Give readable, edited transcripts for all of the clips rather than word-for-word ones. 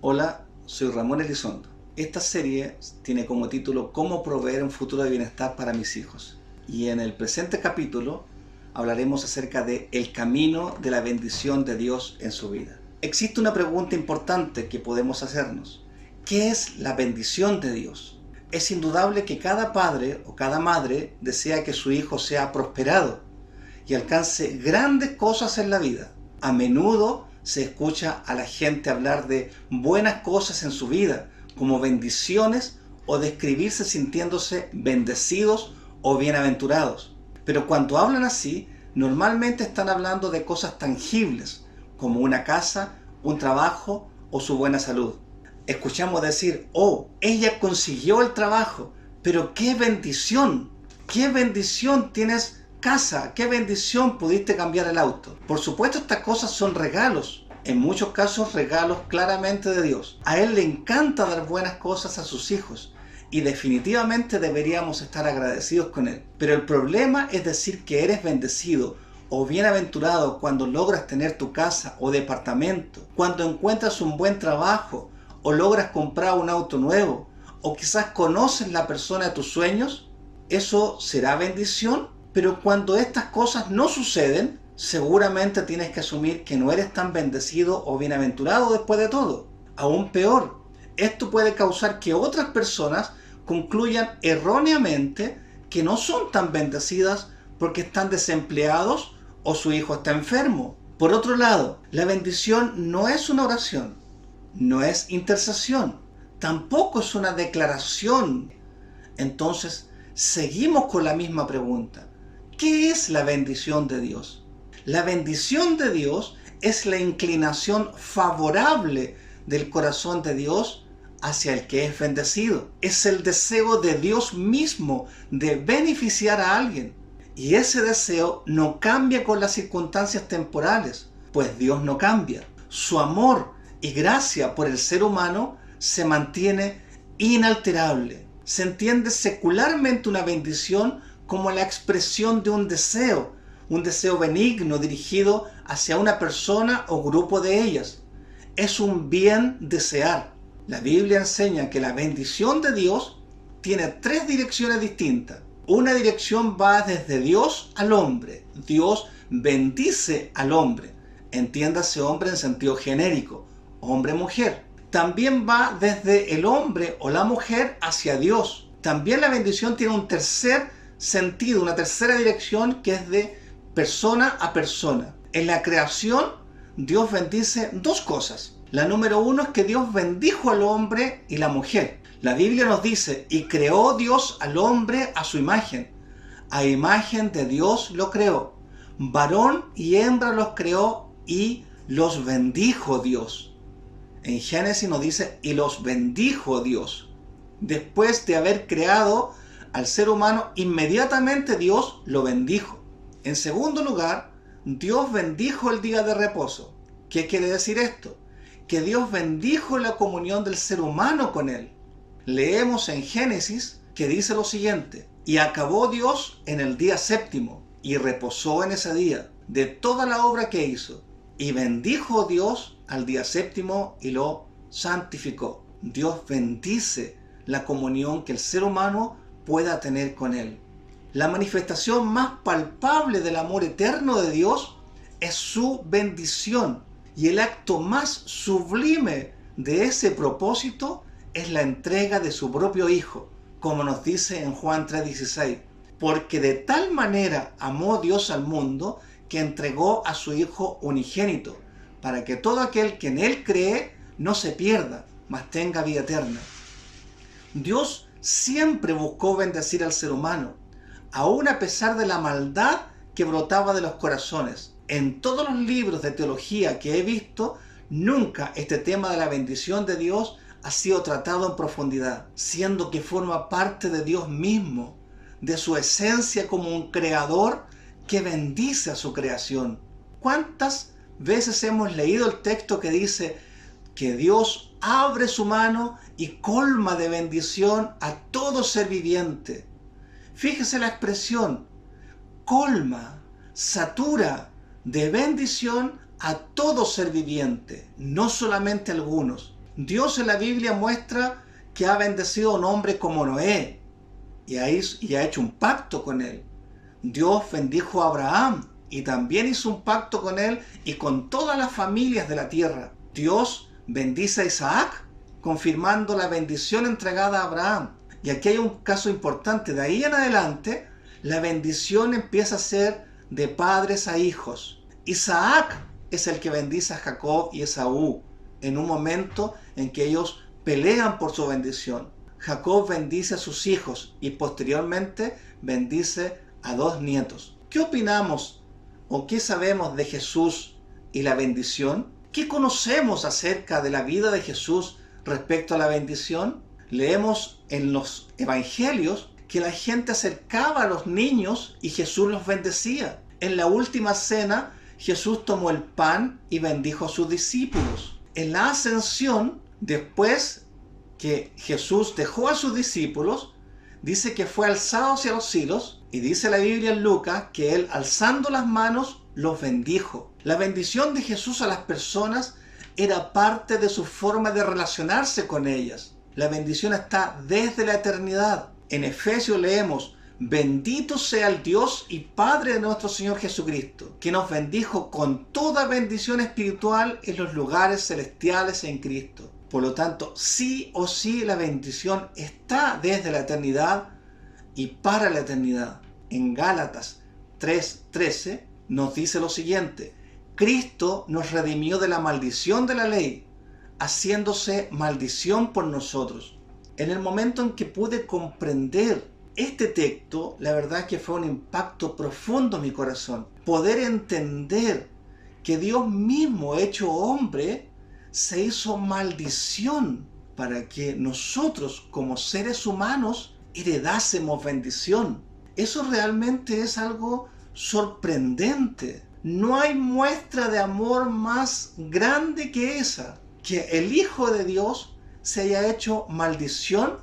Hola, soy Ramón Elizondo. Esta serie tiene como título ¿Cómo proveer un futuro de bienestar para mis hijos? Y en el presente capítulo hablaremos acerca de el camino de la bendición de Dios en su vida. Existe una pregunta importante que podemos hacernos. ¿Qué es la bendición de Dios? Es indudable que cada padre o cada madre desea que su hijo sea prosperado y alcance grandes cosas en la vida. A menudo se escucha a la gente hablar de buenas cosas en su vida, como bendiciones, o describirse sintiéndose bendecidos o bienaventurados. Pero cuando hablan así, normalmente están hablando de cosas tangibles, como una casa, un trabajo o su buena salud. Escuchamos decir, oh, ella consiguió el trabajo, pero qué bendición tienes casa, qué bendición pudiste cambiar el auto. Por supuesto, estas cosas son regalos, en muchos casos regalos claramente de Dios. A Él le encanta dar buenas cosas a sus hijos y definitivamente deberíamos estar agradecidos con Él. Pero el problema es decir que eres bendecido o bienaventurado cuando logras tener tu casa o departamento, cuando encuentras un buen trabajo o logras comprar un auto nuevo, o quizás conoces la persona de tus sueños. ¿Eso será bendición? Pero cuando estas cosas no suceden, seguramente tienes que asumir que no eres tan bendecido o bienaventurado después de todo. Aún peor, esto puede causar que otras personas concluyan erróneamente que no son tan bendecidas porque están desempleados o su hijo está enfermo. Por otro lado, la bendición no es una oración, no es intercesión, tampoco es una declaración. Entonces, seguimos con la misma pregunta. ¿Qué es la bendición de Dios? La bendición de Dios es la inclinación favorable del corazón de Dios hacia el que es bendecido. Es el deseo de Dios mismo de beneficiar a alguien. Y ese deseo no cambia con las circunstancias temporales, pues Dios no cambia. Su amor y gracia por el ser humano se mantiene inalterable. Se entiende secularmente una bendición como la expresión de un deseo benigno dirigido hacia una persona o grupo de ellas. Es un bien desear. La Biblia enseña que la bendición de Dios tiene tres direcciones distintas. Una dirección va desde Dios al hombre. Dios bendice al hombre. Entiéndase hombre en sentido genérico, hombre-mujer. También va desde el hombre o la mujer hacia Dios. También la bendición tiene un tercer sentido, una tercera dirección que es de persona a persona. En la creación, Dios bendice dos cosas. La número uno es que Dios bendijo al hombre y la mujer. La Biblia nos dice, y creó Dios al hombre a su imagen. A imagen de Dios lo creó. Varón y hembra los creó y los bendijo Dios. En Génesis nos dice, y los bendijo Dios. Después de haber creado al ser humano, inmediatamente Dios lo bendijo. En segundo lugar, Dios bendijo el día de reposo. ¿Qué quiere decir esto? Que Dios bendijo la comunión del ser humano con Él. Leemos en Génesis que dice lo siguiente, y acabó Dios en el día séptimo, y reposó en ese día de toda la obra que hizo. Y bendijo Dios al día séptimo y lo santificó. Dios bendice la comunión que el ser humano pueda tener con Él. La manifestación más palpable del amor eterno de Dios es su bendición. Y el acto más sublime de ese propósito es la entrega de su propio Hijo, como nos dice en Juan 3:16. Porque de tal manera amó Dios al mundo que entregó a su Hijo unigénito, para que todo aquel que en Él cree no se pierda, mas tenga vida eterna. Dios siempre buscó bendecir al ser humano, aun a pesar de la maldad que brotaba de los corazones. En todos los libros de teología que he visto, nunca este tema de la bendición de Dios ha sido tratado en profundidad, siendo que forma parte de Dios mismo, de su esencia como un creador que bendice a su creación. ¿Cuántas veces hemos leído el texto que dice que Dios abre su mano y colma de bendición a todo ser viviente? Fíjese la expresión, colma, satura de bendición a todo ser viviente, no solamente a algunos. Dios en la Biblia muestra que ha bendecido a un hombre como Noé y ha hecho un pacto con él. Dios bendijo a Abraham y también hizo un pacto con él y con todas las familias de la tierra. Dios bendice a Isaac, confirmando la bendición entregada a Abraham. Y aquí hay un caso importante. De ahí en adelante, la bendición empieza a ser de padres a hijos. Isaac es el que bendice a Jacob y Esaú en un momento en que ellos pelean por su bendición. Jacob bendice a sus hijos y posteriormente bendice a 2 nietos. ¿Qué opinamos o qué sabemos de Jesús y la bendición? ¿Qué conocemos acerca de la vida de Jesús respecto a la bendición? Leemos en los evangelios que la gente acercaba a los niños y Jesús los bendecía. En la última cena, Jesús tomó el pan y bendijo a sus discípulos. En la ascensión, después que Jesús dejó a sus discípulos, dice que fue alzado hacia los cielos y dice la Biblia en Lucas que él, alzando las manos, los bendijo. La bendición de Jesús a las personas era parte de su forma de relacionarse con ellas. La bendición está desde la eternidad. En Efesios leemos: bendito sea el Dios y Padre de nuestro Señor Jesucristo, que nos bendijo con toda bendición espiritual en los lugares celestiales en Cristo. Por lo tanto, sí o sí la bendición está desde la eternidad y para la eternidad. En Gálatas 3:13 nos dice lo siguiente: Cristo nos redimió de la maldición de la ley, haciéndose maldición por nosotros. En el momento en que pude comprender este texto, la verdad es que fue un impacto profundo en mi corazón. Poder entender que Dios mismo, hecho hombre, se hizo maldición para que nosotros como seres humanos heredásemos bendición. Eso realmente es algo sorprendente. No hay muestra de amor más grande que esa, que el Hijo de Dios se haya hecho maldición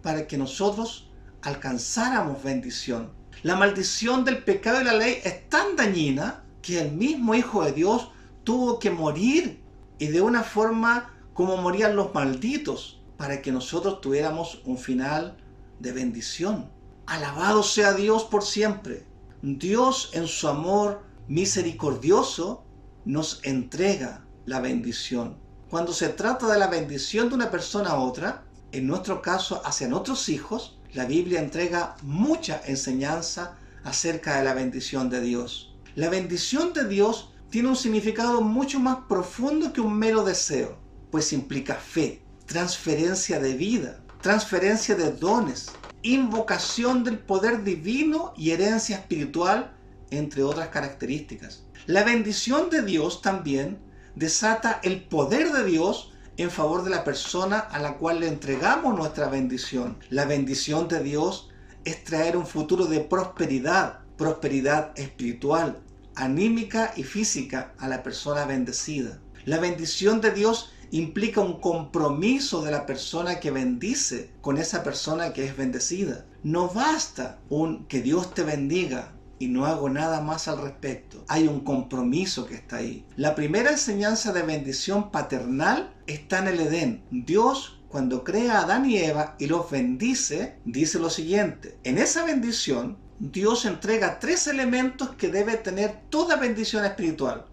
para que nosotros alcanzáramos bendición. La maldición del pecado y la ley es tan dañina que el mismo Hijo de Dios tuvo que morir, y de una forma como morían los malditos, para que nosotros tuviéramos un final de bendición. Alabado sea Dios por siempre. Dios, en su amor misericordioso, nos entrega la bendición. Cuando se trata de la bendición de una persona a otra, en nuestro caso hacia nuestros hijos, la Biblia entrega mucha enseñanza acerca de la bendición de Dios. La bendición de Dios tiene un significado mucho más profundo que un mero deseo, pues implica fe, transferencia de vida, transferencia de dones, invocación del poder divino y herencia espiritual, entre otras características. La bendición de Dios también desata el poder de Dios en favor de la persona a la cual le entregamos nuestra bendición. La bendición de Dios es traer un futuro de prosperidad, prosperidad espiritual, anímica y física a la persona bendecida. La bendición de Dios implica un compromiso de la persona que bendice con esa persona que es bendecida. No basta un que Dios te bendiga y no hago nada más al respecto. Hay un compromiso que está ahí. La primera enseñanza de bendición paternal está en el Edén. Dios, cuando crea a Adán y Eva y los bendice, dice lo siguiente: en esa bendición, Dios entrega 3 elementos que debe tener toda bendición espiritual.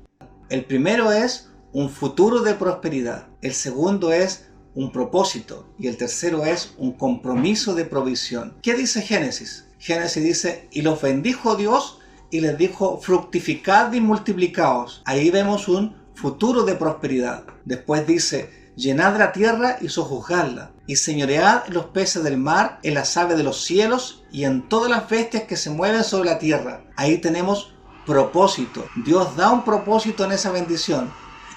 El primero es un futuro de prosperidad. El segundo es un propósito. Y el tercero es un compromiso de provisión. ¿Qué dice Génesis? Génesis dice: y los bendijo Dios y les dijo: fructificad y multiplicaos. Ahí vemos un futuro de prosperidad. Después dice: llenad la tierra y sojuzgadla, y señoread en los peces del mar, en las aves de los cielos y en todas las bestias que se mueven sobre la tierra. Ahí tenemos propósito. Dios da un propósito en esa bendición.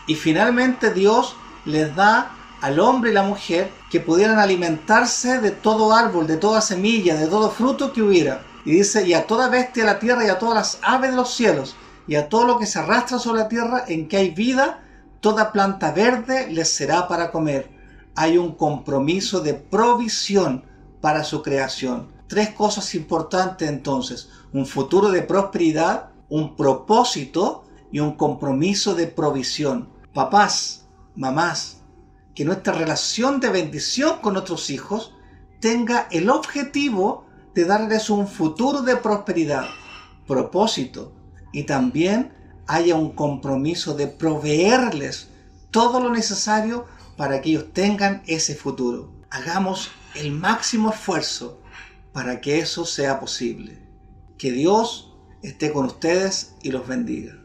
Y finalmente Dios les da al hombre y la mujer que pudieran alimentarse de todo árbol, de toda semilla, de todo fruto que hubiera. Y dice: y a toda bestia de la tierra y a todas las aves de los cielos y a todo lo que se arrastra sobre la tierra en que hay vida, toda planta verde les será para comer. Hay un compromiso de provisión para su creación. 3 cosas importantes entonces: un futuro de prosperidad, un propósito y un compromiso de provisión. Papás, mamás, que nuestra relación de bendición con nuestros hijos tenga el objetivo de darles un futuro de prosperidad, propósito, y también haya un compromiso de proveerles todo lo necesario para que ellos tengan ese futuro. Hagamos el máximo esfuerzo para que eso sea posible. Que Dios esté con ustedes y los bendiga.